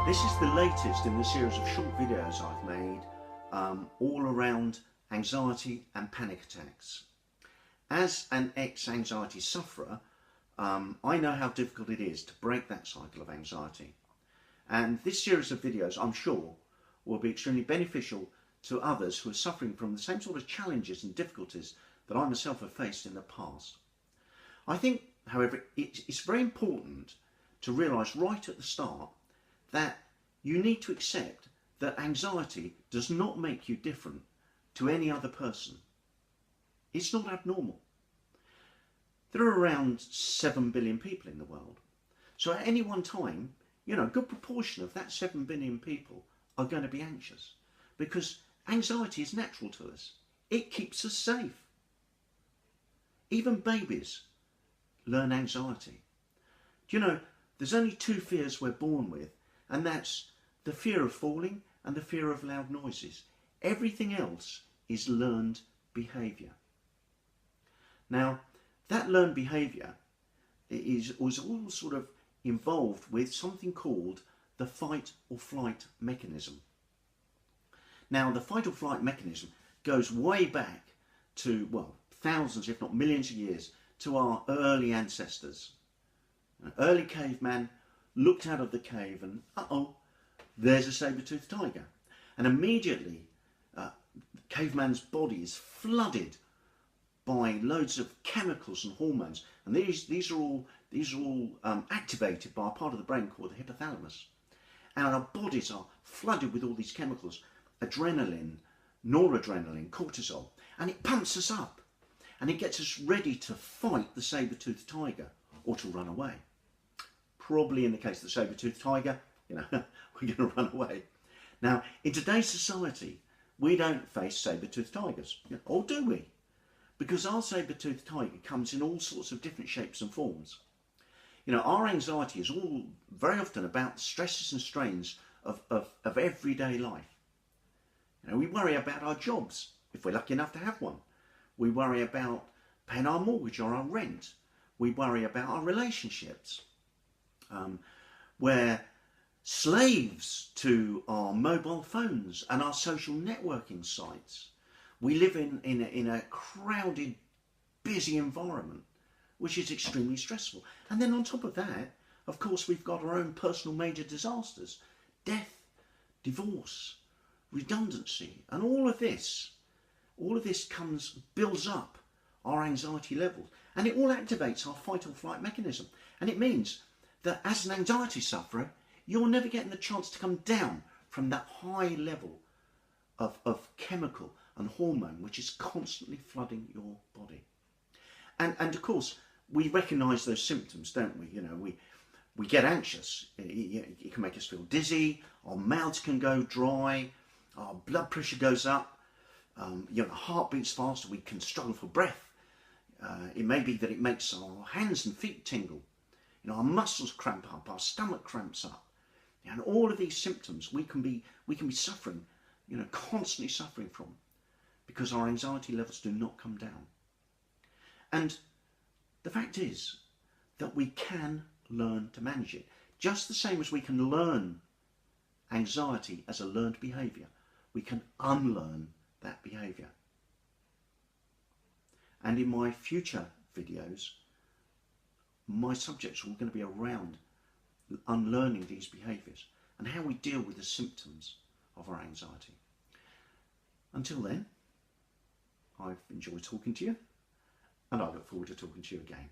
This is the latest in the series of short videos I've made all around anxiety and panic attacks. As an ex-anxiety sufferer, I know how difficult it is to break that cycle of anxiety. And this series of videos, I'm sure, will be extremely beneficial to others who are suffering from the same sort of challenges and difficulties that I myself have faced in the past. I think, however, it's very important to realise right at the start that you need to accept that anxiety does not make you different to any other person. It's not abnormal. There are around 7 billion people in the world. So at any one time, a good proportion of that 7 billion people are going to be anxious, because anxiety is natural to us. It keeps us safe. Even babies learn anxiety. Do you know, there's only two fears we're born with, and that's the fear of falling and the fear of loud noises. Everything else is learned behaviour. Now, that learned behaviour was all sort of involved with something called the fight or flight mechanism. Now, the fight or flight mechanism goes way back to, well, thousands, if not millions of years, to our early ancestors. An early caveman looked out of the cave and, there's a saber-toothed tiger. And immediately, the caveman's body is flooded by loads of chemicals and hormones. And these are all activated by a part of the brain called the hypothalamus. And our bodies are flooded with all these chemicals, adrenaline, noradrenaline, cortisol, and it pumps us up. And it gets us ready to fight the saber-toothed tiger or to run away. Probably in the case of the saber-toothed tiger, we're going to run away. Now, in today's society, we don't face saber-toothed tigers, or do we? Because our saber-toothed tiger comes in all sorts of different shapes and forms. Our anxiety is all very often about the stresses and strains of everyday life. We worry about our jobs, if we're lucky enough to have one. We worry about paying our mortgage or our rent. We worry about our relationships. We're slaves to our mobile phones and our social networking sites. We live in a crowded, busy environment, which is extremely stressful. And then on top of that, of course, we've got our own personal major disasters: death, divorce, redundancy, and all of this builds up our anxiety levels, and it all activates our fight or flight mechanism. And it means that as an anxiety sufferer, you're never getting the chance to come down from that high level of chemical and hormone which is constantly flooding your body. And of course, we recognise those symptoms, don't we? We get anxious. It can make us feel dizzy, our mouths can go dry, our blood pressure goes up, heart beats faster, we can struggle for breath. It may be that it makes our hands and feet tingle. Our muscles cramp up, our stomach cramps up. And all of these symptoms we can be suffering, constantly suffering from, because our anxiety levels do not come down. And the fact is that we can learn to manage it, just the same as we can learn anxiety as a learned behaviour. We can unlearn that behaviour. And in my future videos, my subjects are all going to be around unlearning these behaviours and how we deal with the symptoms of our anxiety. Until then, I've enjoyed talking to you, and I look forward to talking to you again.